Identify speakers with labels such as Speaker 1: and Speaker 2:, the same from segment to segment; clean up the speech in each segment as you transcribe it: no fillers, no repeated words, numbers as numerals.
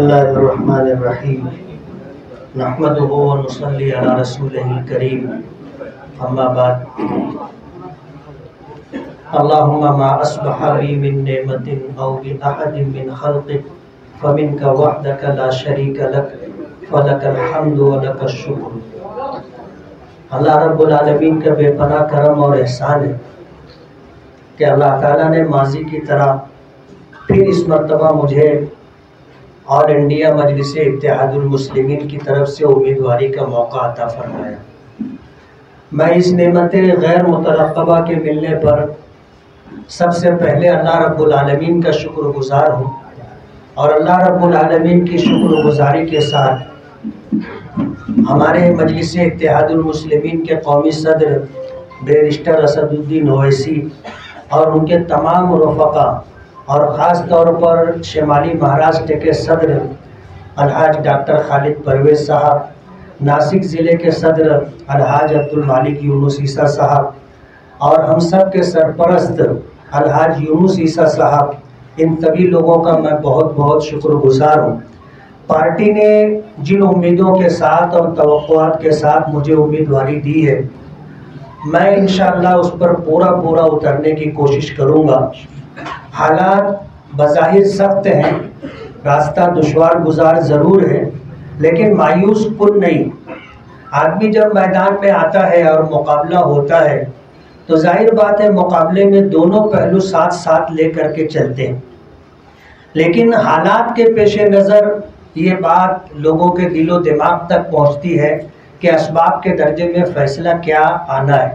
Speaker 1: बिस्मिल्लाहिर्रहमानिर्रहीम नहमदुहु व नुसल्ली अला रसूलिहिल करीम अम्मा बाद अल्लाहुम्मा मा अस्बहा बी मिन नेमतिन औ बि अहदिन मिन खल्क़िक फमिनका वहदका ला शरीका लक फलकल हम्दु व लकश शुक्र। अल्लाह रब्बुल आलमीन का बेपनाह करम और एहसान है कि अल्लाह ताला ने माजी की तरह फिर इस मर्तबा मुझे ऑल इंडिया मजलिस इत्तेहादुल मुस्लिमीन की तरफ से उम्मीदवारी का मौका अता फरमाया। मैं इस नेमत गैर मुतरक़्क़बा के मिलने पर सबसे पहले अल्लाह रब्बुल आलमीन का शुक्रगुज़ार हूँ और अल्लाह रब्बुल आलमीन की शुक्रगुज़ारी के साथ हमारे मजलिस इत्तेहादुल मुस्लिमीन के कौमी सदर बैरिस्टर असदुद्दीन ओवैसी और उनके तमाम रफ़क़ा और ख़ास तौर पर शिमाली महाराष्ट्र के सदर अलहाज डॉक्टर खालिद परवेज़ साहब, नासिक ज़िले के सदर अलहाज अब्दुल मालिक यूनुस ईसा साहब और हम सब के सरपरस्त अलहाज यूनुस ईसा साहब, इन सभी लोगों का मैं बहुत बहुत शुक्रगुज़ार हूँ। पार्टी ने जिन उम्मीदों के साथ और तवक्कुआत के साथ मुझे उम्मीदवारी दी है, मैं इंशाअल्लाह उस पर पूरा उतरने की कोशिश करूँगा। हालात बज़ाहिर सख्त हैं, रास्ता दुश्वार गुजार ज़रूर है, लेकिन मायूस कुन नहीं। आदमी जब मैदान में आता है और मुकाबला होता है तो जाहिर बात है मुकाबले में दोनों पहलू साथ साथ ले करके चलते हैं, लेकिन हालात के पेश नज़र ये बात लोगों के दिलो दिमाग तक पहुंचती है कि असबाब के दर्जे में फ़ैसला क्या आना है।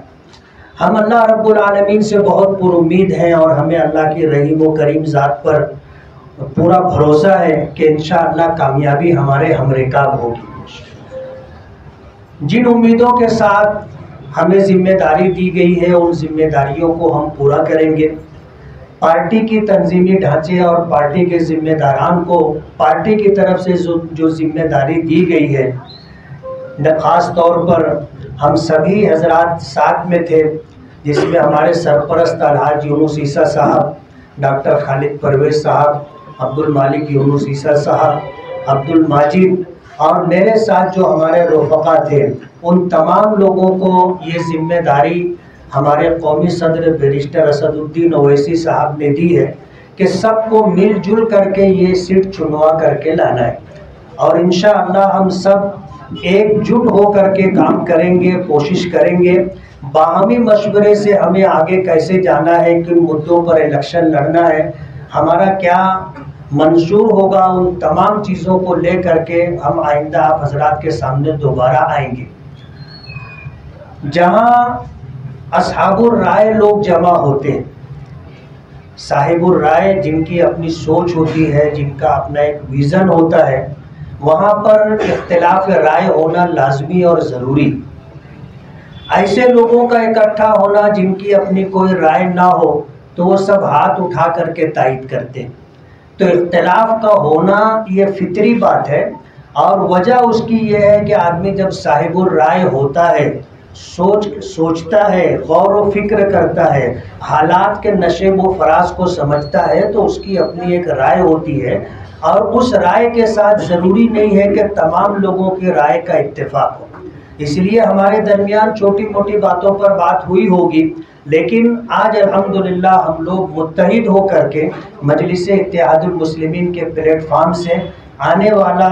Speaker 1: हम अल्लाह रब्बुल आलमीन से बहुत पुरुम्मीद हैं और हमें अल्लाह की रहीम व करीम ज़ात पर पूरा भरोसा है कि इंशाअल्लाह कामयाबी हमारे हमरेकाब होगी। जिन उम्मीदों के साथ हमें ज़िम्मेदारी दी गई है उन ज़िम्मेदारियों को हम पूरा करेंगे। पार्टी की तंजीमी ढांचे और पार्टी के ज़िम्मेदारान को पार्टी की तरफ से जो ज़िम्मेदारी दी गई है, ख़ास तौर पर हम सभी हजरात साथ में थे, जिसमें हमारे सरपरस्त अलहाज यूनुस ईसा साहब, डॉक्टर खालिद परवेज़ साहब, अब्दुल मालिक यूनुस ईसा साहब, अब्दुल माजिद और मेरे साथ जो हमारे रफ़क़ा थे, उन तमाम लोगों को ये ज़िम्मेदारी हमारे कौमी सदर बैरिस्टर असदुद्दीन ओवैसी साहब ने दी है कि सबको मिलजुल करके ये सीट चुनवा करके लाना है और इंशाअल्लाह हम सब एकजुट हो करके काम करेंगे, कोशिश करेंगे। बाहमी मशवरे से हमें आगे कैसे जाना है, किन मुद्दों पर इलेक्शन लड़ना है, हमारा क्या मंशूर होगा, उन तमाम चीज़ों को ले करके हम आइंदा आप हजरात के सामने दोबारा आएंगे। जहाँ असहाबुर राय लोग जमा होते हैं, साहिबुर राय जिनकी अपनी सोच होती है, जिनका अपना एक विज़न होता है, वहाँ पर इख्तिलाफ राय होना लाजमी और ज़रूरी। ऐसे लोगों का इकट्ठा होना जिनकी अपनी कोई राय ना हो तो वो सब हाथ उठा करके तायद करते हैं। तो इख्तिलाफ का होना ये फितरी बात है और वजह उसकी ये है कि आदमी जब साहिबुर राय होता है, सोचता है, गौर व फिक्र करता है, हालात के नशे व फराज को समझता है, तो उसकी अपनी एक राय होती है और उस राय के साथ ज़रूरी नहीं है कि तमाम लोगों की राय का इत्तेफाक हो। इसलिए हमारे दरमियान छोटी मोटी बातों पर बात हुई होगी, लेकिन आज अल्हम्दुलिल्लाह हम लोग मुत्तहिद हो करके मजलिस इत्तेहादुल मुस्लिमीन के प्लेटफार्म से आने वाला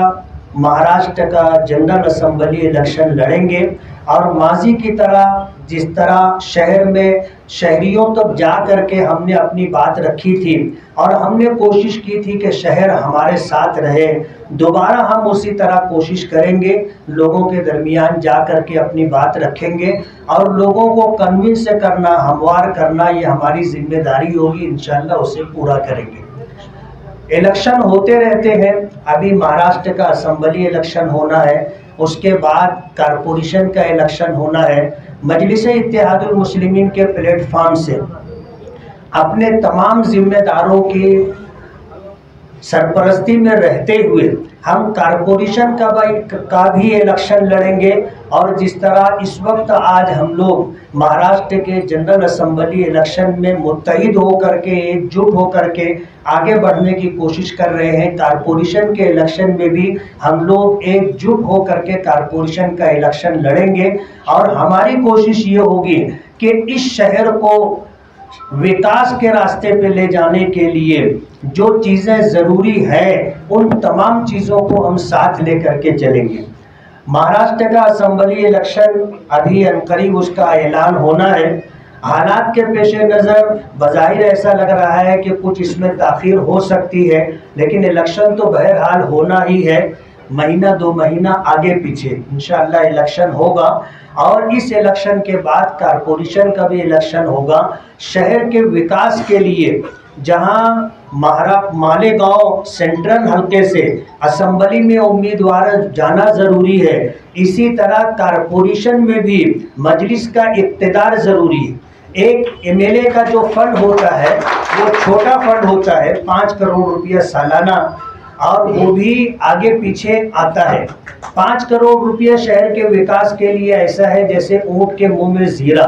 Speaker 1: महाराष्ट्र का जनरल असम्बली इलेक्शन लड़ेंगे और माजी की तरह जिस तरह शहर में शहरियों तक जा करके हमने अपनी बात रखी थी और हमने कोशिश की थी कि शहर हमारे साथ रहे, दोबारा हम उसी तरह कोशिश करेंगे, लोगों के दरमियान जा करके अपनी बात रखेंगे और लोगों को कन्विंस करना, हमवार करना, ये हमारी जिम्मेदारी होगी। इंशाअल्लाह उसे पूरा करेंगे। इलेक्शन होते रहते हैं, अभी महाराष्ट्र का असम्बली इलेक्शन होना है, उसके बाद कारपोरेशन का इलेक्शन होना है। मजलिस इत्तेहादुल मुस्लिमीन के प्लेटफार्म से अपने तमाम जिम्मेदारों की सरपरस्ती में रहते हुए हम कारपोरेशन का भी इलेक्शन लड़ेंगे। और जिस तरह इस वक्त आज हम लोग महाराष्ट्र के जनरल असेंबली इलेक्शन में मुत्तहिद होकर के, एकजुट होकर के आगे बढ़ने की कोशिश कर रहे हैं, कारपोरेशन के इलेक्शन में भी हम लोग एकजुट होकर के कारपोरेशन का इलेक्शन लड़ेंगे। और हमारी कोशिश ये होगी कि इस शहर को विकास के रास्ते पे ले जाने के लिए जो चीज़ें ज़रूरी है उन तमाम चीज़ों को हम साथ लेकर के चलेंगे। महाराष्ट्र का असेंबली इलेक्शन अभी अनकरीब उसका ऐलान होना है। हालात के पेश नज़र बज़ाहिर ऐसा लग रहा है कि कुछ इसमें ताख़ीर हो सकती है, लेकिन इलेक्शन तो बहरहाल होना ही है। महीना 2 महीना आगे पीछे इंशाअल्लाह इलेक्शन होगा और इस इलेक्शन के बाद कारपोरेशन का भी इलेक्शन होगा। शहर के विकास के लिए जहां मालेगांव सेंट्रल हल्के से असेंबली में उम्मीदवार जाना ज़रूरी है, इसी तरह कारपोरेशन में भी मजलिस का इक़्तिदार ज़रूरी है। एक एमएलए का जो फंड होता है वो छोटा फंड होता है, 5 करोड़ रुपया सालाना, और वो भी आगे पीछे आता है। 5 करोड़ रुपया शहर के विकास के लिए ऐसा है जैसे ऊँट के मुंह में जीरा।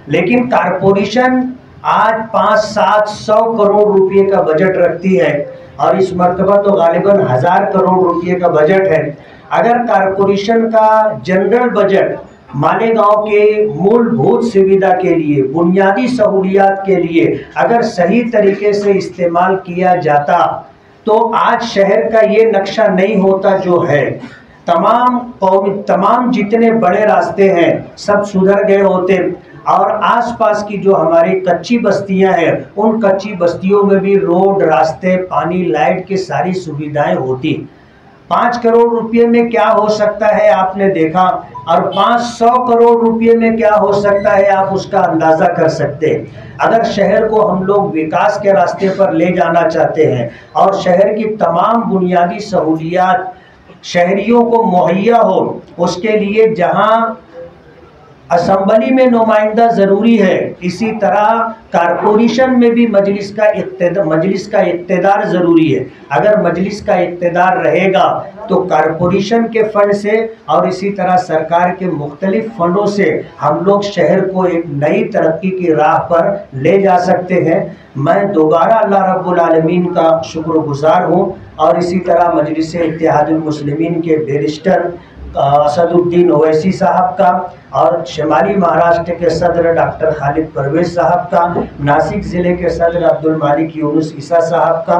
Speaker 1: लेकिन कारपोरेशन आज 500-700 करोड़ रुपए का बजट रखती है और इस मरतबा तो गालिबन 1000 करोड़ रुपए का बजट है। अगर कारपोरेशन का जनरल बजट मालेगांव के मूलभूत सुविधा के लिए, बुनियादी सहूलियात के लिए अगर सही तरीके से इस्तेमाल किया जाता तो आज शहर का ये नक्शा नहीं होता जो है। तमाम जितने बड़े रास्ते हैं सब सुधर गए होते और आसपास की जो हमारी कच्ची बस्तियां हैं उन कच्ची बस्तियों में भी रोड, रास्ते, पानी, लाइट की सारी सुविधाएं होती। 5 करोड़ रुपये में क्या हो सकता है आपने देखा, और 500 करोड़ रुपये में क्या हो सकता है आप उसका अंदाज़ा कर सकते हैं। अगर शहर को हम लोग विकास के रास्ते पर ले जाना चाहते हैं और शहर की तमाम बुनियादी सहूलियात शहरियों को मुहैया हो, उसके लिए जहां असेंबली में नुमाइंदा ज़रूरी है, इसी तरह कारपोरेशन में भी मजलिस का इक़्तिदार ज़रूरी है। अगर मजलिस का इक़्तिदार रहेगा तो कारपोरेशन के फ़ंड से और इसी तरह सरकार के मुख्तलिफ फ़ंडों से हम लोग शहर को एक नई तरक्की की राह पर ले जा सकते हैं। मैं दोबारा अल्लाह रब्बुल आलमीन का शुक्रगुज़ार हूँ और इसी तरह मजलिस इत्तेहादुल मुस्लिमीन के बैरिस्टर असदुद्दीन ओवैसी साहब का और शुमाली महाराष्ट्र के सदर डॉक्टर खालिद परवेज साहब का, नासिक ज़िले के सदर अब्दुल मालिक यूनुस ईसा साहब का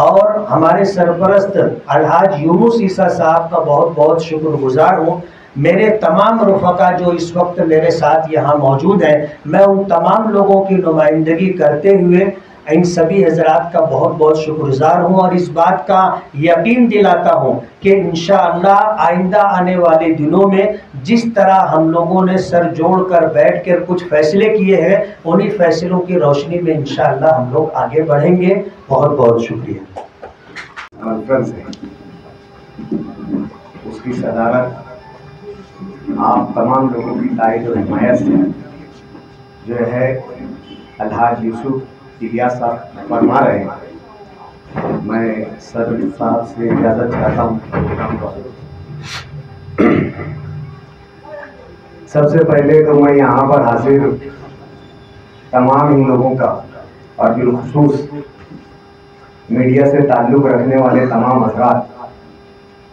Speaker 1: और हमारे सरपरस्त अलहाज यूनुस ईसा साहब का बहुत बहुत शुक्रगुज़ार हूँ। मेरे तमाम रफ़का जो इस वक्त मेरे साथ यहाँ मौजूद हैं, मैं उन तमाम लोगों की नुमाइंदगी करते हुए इन सभी हजरात का बहुत बहुत शुक्रगुज़ार हूँ और इस बात का यकीन दिलाता हूँ कि इंशाअल्लाह आइंदा आने वाले दिनों में जिस तरह हम लोगों ने सर जोड़कर बैठ कर कुछ फैसले किए हैं, उन्हीं फैसलों की रोशनी में इंशाअल्लाह हम लोग आगे बढ़ेंगे। बहुत बहुत शुक्रिया।
Speaker 2: कॉन्फ्रेंस है उसकी सदारत आप तमाम लोगों की ताईद और हिमायत से जो है अलहाज यूसुफ इलियास साहब फरमा रहे हैं। मैं सदर साहब से इजाज़त चाहता हूँ। सबसे पहले तो मैं यहाँ पर हाजिर तमाम इन लोगों का और बिलखुसूस मीडिया से ताल्लुक़ रखने वाले तमाम हज़रात,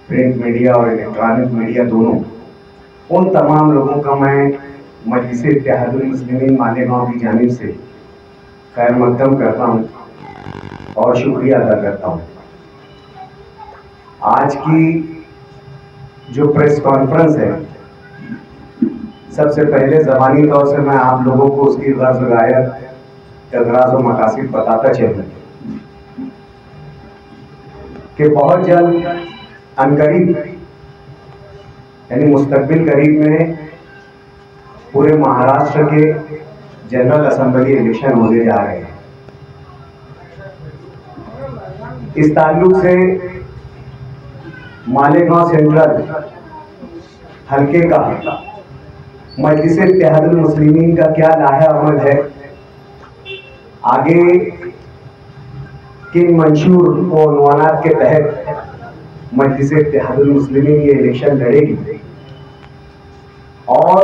Speaker 2: प्रिंट मीडिया और इलेक्ट्रॉनिक मीडिया दोनों, उन तमाम लोगों का मैं मजलिस इत्तेहादुल मुस्लिमीन मालेगांव की जानिब से खैर मक़दम करता हूँ और शुक्रिया अदा करता हूँ। आज की जो प्रेस कॉन्फ्रेंस है, सबसे पहले ज़बानी तौर से मैं आप लोगों को उसकी गर्ज़ गायत अगराज़ और मकासिद बताता चलूँ कि बहुत जल्द अनकरीब यानी मुस्तकबिल करीब में पूरे महाराष्ट्र के जनरल असेंबली इलेक्शन होने जा रहे हैं। इस ताल्लुक से मालेगांव सेंट्रल हल्के का मजलिस इत्तेहादुल मुस्लिमीन का क्या लाहे अमल है, आगे किन मंशूर व उन्वानात के तहत मजलिस इत्तेहादुल मुस्लिमीन ये इलेक्शन लड़ेगी और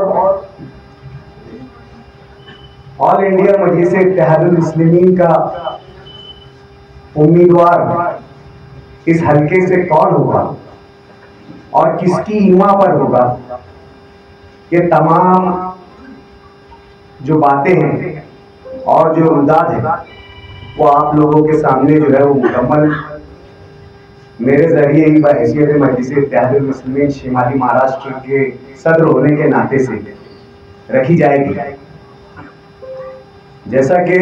Speaker 2: ऑल इंडिया मजलिस इत्तेहादुल मुस्लिमीन का उम्मीदवार इस हल्के से कौन होगा और किसकी ईमा पर होगा, ये तमाम जो बातें हैं और जो रुदाद है वो आप लोगों के सामने जो है वो मुकम्मल मेरे जरिए ही बहैसियत मजलिस इत्तेहादुल मुस्लिमीन शिमाली महाराष्ट्र के सदर होने के नाते से रखी जाएगी। जैसा कि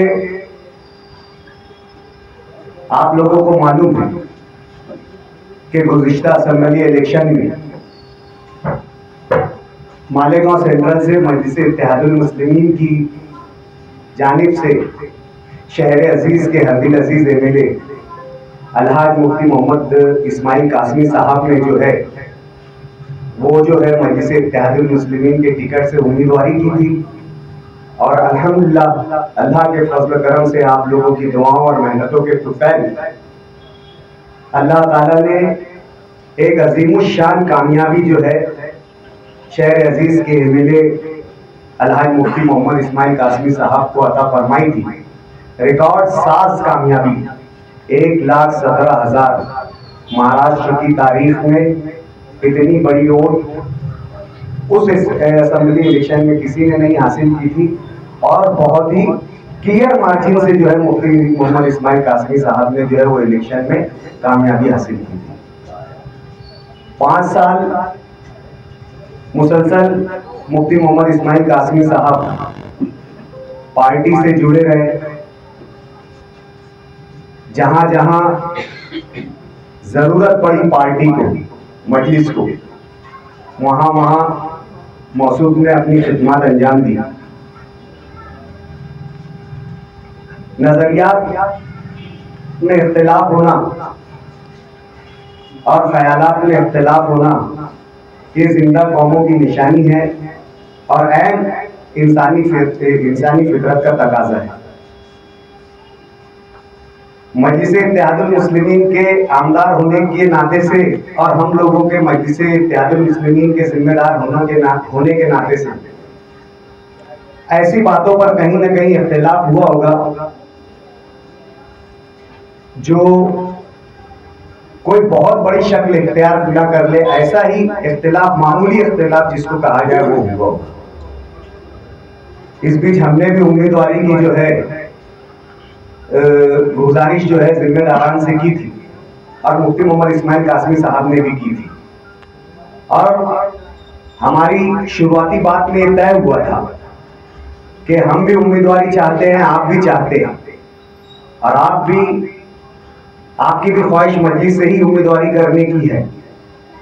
Speaker 2: आप लोगों को मालूम है कि गुज़िश्ता असेंबली इलेक्शन में मालेगांव सेंट्रल से मजलिस इत्तेहादुल मुस्लिमीन की जानिब से शहर अजीज के हरदिल अजीज एमएलए अलहाज मुफ्ती मोहम्मद इस्माइल कासमी साहब ने जो है वो जो है मजलिस इत्तेहादुल मुस्लिमीन के टिकट से उम्मीदवारी की थी और अल्हम्दुलिल्लाह अल्लाह के फजल करम से आप लोगों की दुआओं और मेहनतों के तुफैल अल्लाह ताला ने एक अजीमुशान कामयाबी जो है शहर अजीज के एमएलए अलहाज मुफ्ती मोहम्मद इस्माइल कासमी साहब को अता फरमाई थी। रिकॉर्ड साज कामयाबी 1,17,000 महाराष्ट्र की तारीख में इतनी बड़ी वोट उस असेंबली इलेक्शन में किसी ने नहीं हासिल की थी और बहुत ही क्लियर मार्जिन से जो है मुफ्ती मोहम्मद इस्माइल कासमी साहब ने जो है वो इलेक्शन में कामयाबी हासिल की थी। 5 साल मुसलसल मुफ्ती मोहम्मद इस्माइल कासमी साहब पार्टी से जुड़े रहे, जहां जहां जरूरत पड़ी पार्टी को मजलिस को वहां वहां मौसूद ने अपनी खिदमत अंजाम दी। नजरियात में इख्तिलाफ होना और ख्यालात में इख्तिलाफ होना ये जिंदा कौमों की निशानी है और ऐन इंसानी फितरत का तकाजा है। मजलिस इत्तेहादुल मुस्लिमीन के आमदार होने के नाते से और हम लोगों के मजलिस इत्तेहादुल मुस्लिमीन के जिम्मेदार होने के नाते से ऐसी बातों पर कहीं ना कहीं इख्तिलाफ हुआ होगा जो कोई बहुत बड़ी शक्ल इख्तियार न कर ले, ऐसा ही इख्तिलाफ मामूली इख्तिलाफ जिसको कहा जाए वो हुआ। इस बीच हमने भी उम्मीदवारी की जो है गुजारिश जो है जिम्मेदारान से की थी और मुफ्ती मोहम्मद इस्माइल कासमी साहब ने भी की थी और हमारी शुरुआती बात में यह तय हुआ था कि हम भी उम्मीदवारी चाहते हैं, आप भी चाहते हैं और आपकी भी ख्वाहिश मजलिस से ही उम्मीदवारी करने की है,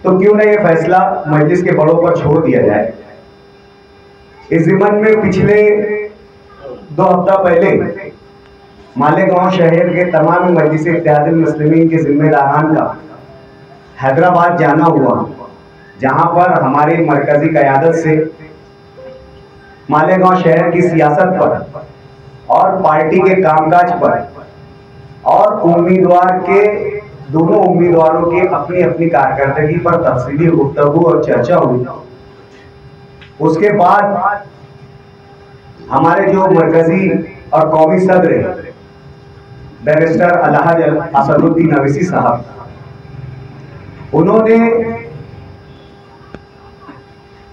Speaker 2: तो क्यों ना ये फैसला मजलिस के बड़ों पर छोड़ दिया जाए। इस ज़िमन में पिछले 2 हफ्ता पहले मालेगांव शहर के तमाम मजलिस इत्तेहादुल मुस्लिमीन के जिम्मेदारान का हैदराबाद जाना हुआ, जहां पर हमारी मरकजी क़यादत से मालेगांव शहर की सियासत पर और पार्टी के कामकाज पर और दोनों उम्मीदवारों के अपनी अपनी कारकर्दगी पर तफसीली गुफ्तगू और चर्चा हुई। उसके बाद हमारे जो मरकजी और कौमी सदर बैरिस्टर अलहाज असदुद्दीन अवैसी साहब, उन्होंने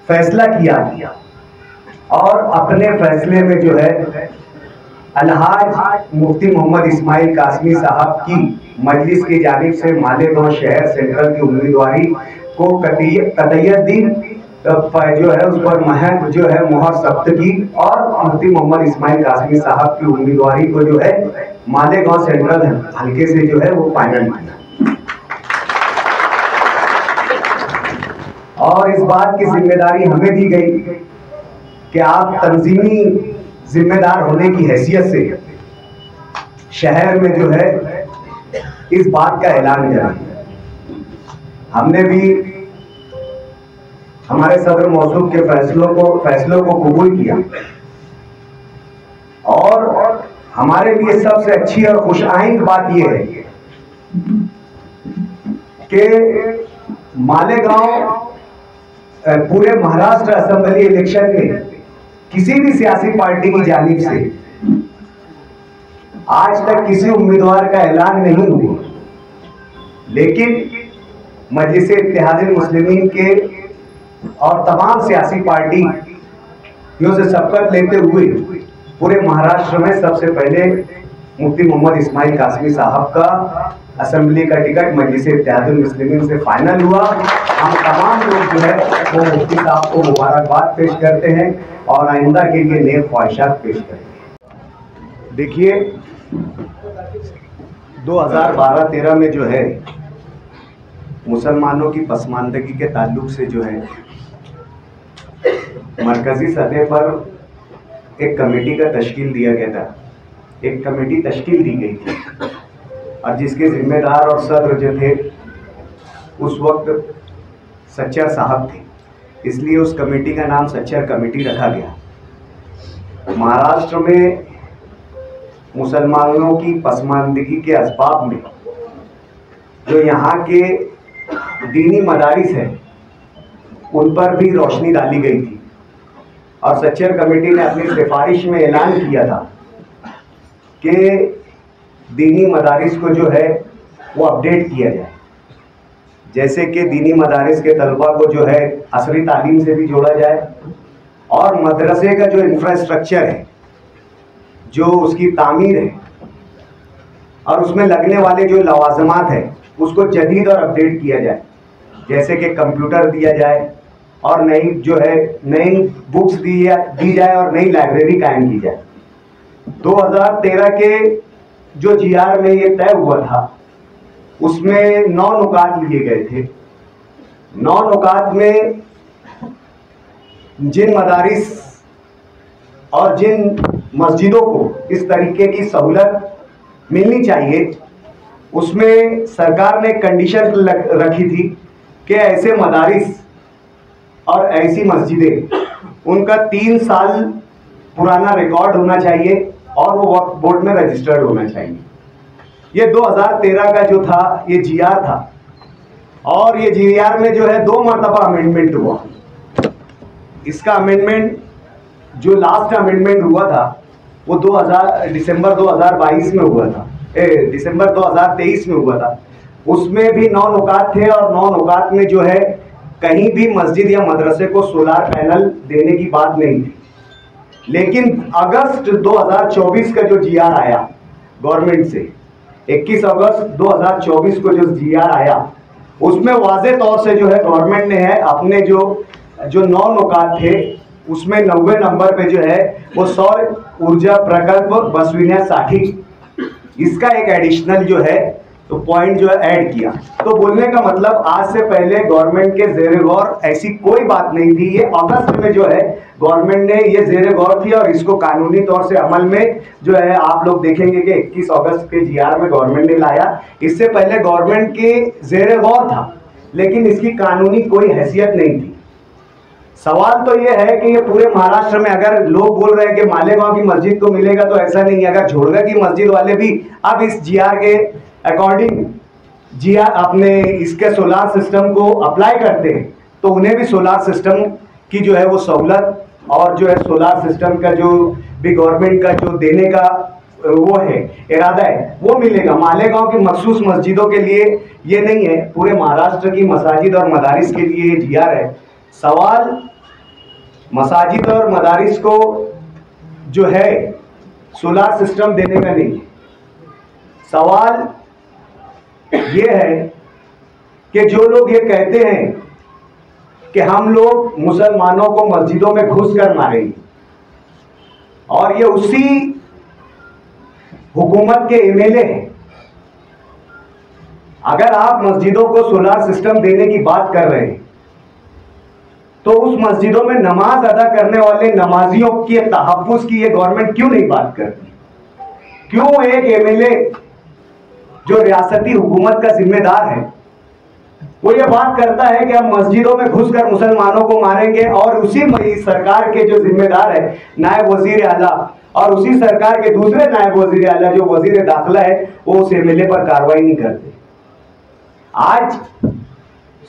Speaker 2: फैसला किया और अपने फैसले में जो है अलहाज मुफ्ती मोहम्मद इस्माइल कासमी साहब की मजलिस की जानिब से मालेगांव शहर सेंट्रल की उम्मीदवारी को कतईयत दी, जो है उस पर जो है मुहर सख्त की और मुफ्ती मोहम्मद इस्माइल कासमी साहब की उम्मीदवारी को जो है मालेगांव सेंट्रल हल्के से जो है वो फाइनल किया। और इस बात की जिम्मेदारी हमें दी गई कि आप तंजीमी जिम्मेदार होने की हैसियत से शहर में जो है इस बात का ऐलान किया। हमने भी हमारे सदर मौसूद के फैसलों को कबूल किया और हमारे लिए सबसे अच्छी और खुशाइंद बात यह है कि मालेगांव पूरे महाराष्ट्र असेंबली इलेक्शन में किसी भी सियासी पार्टी की जानिब से आज तक किसी उम्मीदवार का ऐलान नहीं हुआ, लेकिन मजलिस इत्तेहादुल मुस्लिमीन के और तमाम सियासी पार्टियों से शपथ लेते हुए पूरे महाराष्ट्र में सबसे पहले मुफ्ती मोहम्मद इस्माइल कासमी साहब का असेंबली का टिकट मजलिस इत्तेहादुल मुस्लिमीन से फाइनल हुआ। हम तमाम लोग जो है वो मुफ्ती साहब को मुबारकबाद पेश करते हैं और आइंदा के लिए नेक ख्वाहिशात पेश करेंगे। देखिए 2012-13 में जो है मुसलमानों की पसमानदगी के ताल्लुक से जो है मरकजी सतह पर एक कमेटी का तश्कील दिया गया था, एक कमेटी तश्कील दी गई थी और जिसके जिम्मेदार और सदर जो थे उस वक्त सच्चर साहब थे, इसलिए उस कमेटी का नाम सच्चर कमेटी रखा गया। महाराष्ट्र में मुसलमानों की पसमानदगी के असबाब में जो यहाँ के दीनी मदारिस हैं उन पर भी रोशनी डाली गई थी और सच्चर कमेटी ने अपनी सिफारिश में ऐलान किया था कि दीनी मदारिस को जो है वो अपडेट किया जाए, जैसे कि दीनी मदारिस के तलबा को जो है असरी तालीम से भी जोड़ा जाए और मदरसे का जो इंफ्रास्ट्रक्चर है, जो उसकी तामीर है और उसमें लगने वाले जो लवाजमात हैं उसको जदीद और अपडेट किया जाए, जैसे कि कंप्यूटर दिया जाए और नई जो है नई बुक्स दी जाए और नई लाइब्रेरी कायम की जाए। 2013 के जो जीआर में ये तय हुआ था उसमें 9 नुकात लिए गए थे। 9 नुकात में जिन मदारिस और जिन मस्जिदों को इस तरीके की सहूलत मिलनी चाहिए उसमें सरकार ने कंडीशन रखी थी कि ऐसे मदारिस और ऐसी मस्जिदें उनका 3 साल पुराना रिकॉर्ड होना चाहिए और वो वक्फ बोर्ड में रजिस्टर्ड होना चाहिए। ये 2013 का जो था ये जीआर था और ये जीआर में जो है 2 मरतबा अमेंडमेंट हुआ। इसका अमेंडमेंट जो लास्ट अमेंडमेंट हुआ था वो दिसंबर 2022 में हुआ था, दिसंबर 2023 में हुआ था। उसमें भी 9 नुकात थे और 9 नुकात में जो है कहीं भी मस्जिद या मदरसे को सोलार पैनल देने की बात नहीं थी। लेकिन अगस्त 2024 का जो जीआर आया गवर्नमेंट से, 21 अगस्त 2024 को जो जीआर आया उसमें वाज़े तौर से जो है गवर्नमेंट ने है अपने जो 9 नुकात थे उसमें 90 नंबर पे जो है वो सौर ऊर्जा प्रकल्प बसविनिया साठी इसका एक एडिशनल जो है तो पॉइंट जो है ऐड किया। तो बोलने का मतलब आज से पहले गवर्नमेंट के ज़ेरे गौर ऐसी कोई बात नहीं थी। ये अगस्त में जो है गवर्नमेंट ने ये ज़ेरे गौर थी और इसको कानूनी तौर से अमल में जो है आप लोग देखेंगे कि 21 अगस्त के जीआर में गवर्नमेंट ने लाया। इससे पहले गवर्नमेंट के ज़ेरे गौर था लेकिन इसकी कानूनी कोई हैसियत नहीं थी। सवाल तो ये है कि ये पूरे महाराष्ट्र में अगर लोग बोल रहे हैं कि मालेगांव की मस्जिद को मिलेगा तो ऐसा नहीं है। अगर झोड़गा की मस्जिद वाले भी अब इस जीआर के अकॉर्डिंग जीआर अपने इसके सोलार सिस्टम को अप्लाई करते हैं तो उन्हें भी सोलार सिस्टम की जो है वो सहूलत और जो है सोलार सिस्टम का जो भी गवर्नमेंट का जो देने का वो है इरादा है वो मिलेगा। मालेगांव की मखसूस मस्जिदों के लिए ये नहीं है, पूरे महाराष्ट्र की मसाजिद और मदारिस के लिए ये जीआर है। सवाल मसाजिद और मदारिस को जो है सोलार सिस्टम देने का नहीं है। सवाल ये है कि जो लोग ये कहते हैं कि हम लोग मुसलमानों को मस्जिदों में घुस कर मारेंगे और ये उसी हुकूमत के एमएलए हैं। अगर आप मस्जिदों को सोलार सिस्टम देने की बात कर रहे हैं तो उस मस्जिदों में नमाज अदा करने वाले नमाजियों के तहफ्फुज़ की ये गवर्नमेंट क्यों नहीं बात करती? क्यों एक एमएलए जो रियासती हुकूमत का जिम्मेदार है वो ये बात करता है कि हम मस्जिदों में घुसकर मुसलमानों को मारेंगे और उसी सरकार के जो जिम्मेदार है नायब वजीर आला और उसी सरकार के दूसरे नायब वजीर आला जो वजीर दाखिला है वो उस एमएलए पर कार्रवाई नहीं करते। आज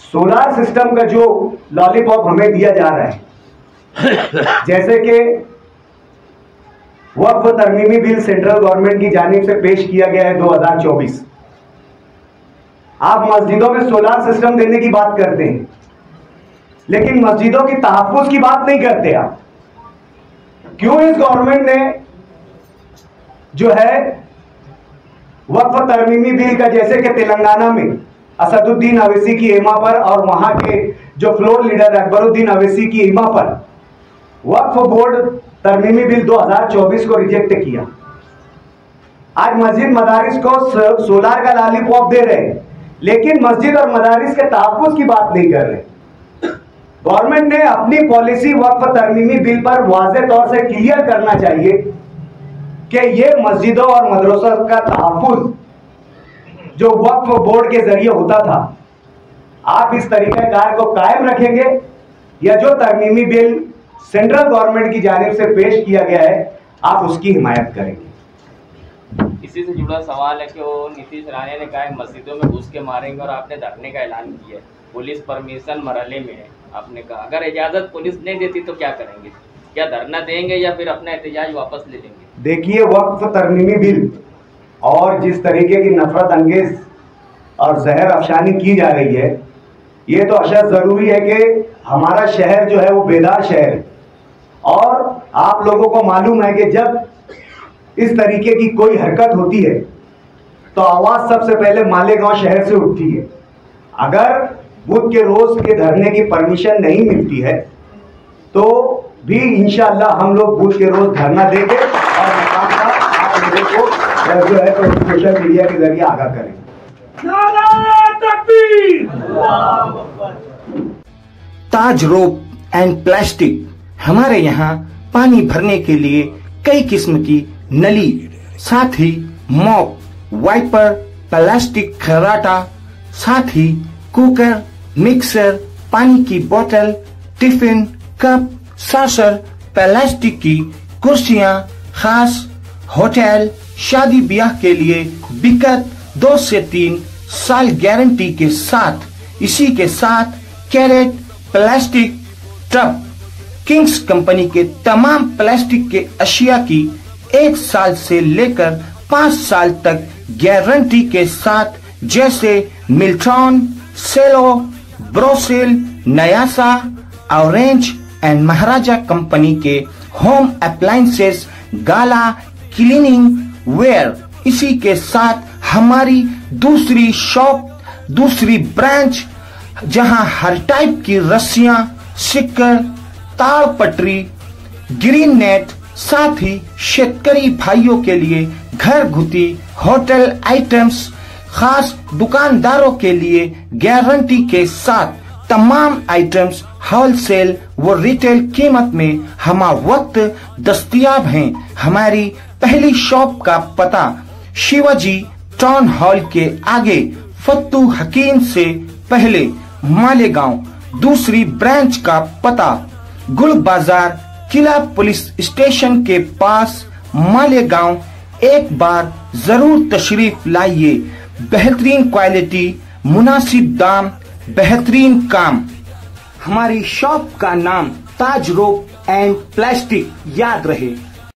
Speaker 2: सोलार सिस्टम का जो लॉलीपॉप हमें दिया जा रहा है, जैसे कि वक्फ तरमीमी बिल सेंट्रल गवर्नमेंट की जानिब से पेश किया गया है 2024। आप मस्जिदों में सोलार सिस्टम देने की बात करते हैं, लेकिन मस्जिदों की तहफ्फुज़ की बात नहीं करते आप। क्यों इस गवर्नमेंट ने जो है वक्फ तरमीमी बिल का, जैसे कि तेलंगाना में असदुद्दीन अवैसी की इमा पर और वहां के जो फ्लोर लीडर अकबरुद्दीन अवैसी की इमा पर वक्फ बोर्ड तरमीमी बिल 2024 को रिजेक्ट किया। आज मस्जिद मदारिस को सोलार का लॉलीपॉप दे रहे हैं, लेकिन मस्जिद और मदारिस के तहफ्फुज़ की बात नहीं कर रहे। गवर्नमेंट ने अपनी पॉलिसी वक्फ तरमीमी बिल पर वाज़ेह तौर से क्लियर करना चाहिए कि ये मस्जिदों और मदरसों का तहफ्फुज़ जो वक्फ बोर्ड के जरिए होता था, आप इस तरीक़ाकार को कायम रखेंगे या जो तरमीमी बिल सेंट्रल गवर्नमेंट की जानिब से पेश किया गया है आप उसकी हिमायत करेंगे।
Speaker 3: इसी से जुड़ा सवाल है कि वो नीतीश राणे ने कहा है मस्जिदों में घुस के मारेंगे और आपने धरने का ऐलान किया है, पुलिस परमिशन मरहले में है। आपने कहा अगर इजाज़त पुलिस नहीं देती तो क्या करेंगे? क्या धरना देंगे या फिर अपना एहतजाज वापस ले लेंगे? देखिए,
Speaker 2: वक्फ तरमीमी बिल और जिस तरीके की नफरत अंगेज और जहर अफशानी की जा रही है, ये तो अशद ज़रूरी है कि हमारा शहर जो है वो बेदार शहर है। और आप लोगों को मालूम है कि जब इस तरीके की कोई हरकत होती है तो आवाज़ सबसे पहले मालेगांव शहर से उठती है। अगर बुध के रोज़ के धरने की परमिशन नहीं मिलती है तो भी इंशाअल्लाह हम लोग बुध के रोज़ धरना देंगे और आप लोगों को जो है तो सोशल मीडिया के जरिए आगाह करेंगे।
Speaker 4: ताज रोप एंड प्लास्टिक, हमारे यहाँ पानी भरने के लिए कई किस्म की नली, साथ ही मॉप, वाइपर, प्लास्टिक खराटा, साथ ही कुकर, मिक्सर, पानी की बोतल, टिफिन, कप, सासर, प्लास्टिक की कुर्सियां, खास होटल, शादी ब्याह के लिए बिकट 2 से 3 साल गारंटी के साथ। इसी के साथ crate, plastic tub, kings company के तमाम प्लास्टिक के अशिया की 1 साल से लेकर 5 साल तक गारंटी के साथ, जैसे Milton, Cello, Borosil, Nayasa, orange and Maharaja company के home appliances, Gala, cleaning ware. इसी के साथ हमारी दूसरी शॉप, दूसरी ब्रांच, जहां हर टाइप की रस्सियां, सिक्कर, ताड़ पटरी, ग्रीन नेट, साथ ही शेतकरी भाइयों के लिए घरगुती होटल आइटम्स, खास दुकानदारों के लिए गारंटी के साथ तमाम आइटम्स होलसेल व रिटेल कीमत में हम वक्त दस्तयाब हैं। हमारी पहली शॉप का पता शिवाजी टाउन हॉल के आगे, फत्तू हकीम से पहले, मालेगांव। दूसरी ब्रांच का पता गुल बाजार, किला पुलिस स्टेशन के पास, मालेगांव। एक बार जरूर तशरीफ लाइए। बेहतरीन क्वालिटी, मुनासिब दाम, बेहतरीन काम। हमारी शॉप का नाम ताज रोप एंड प्लास्टिक याद रहे।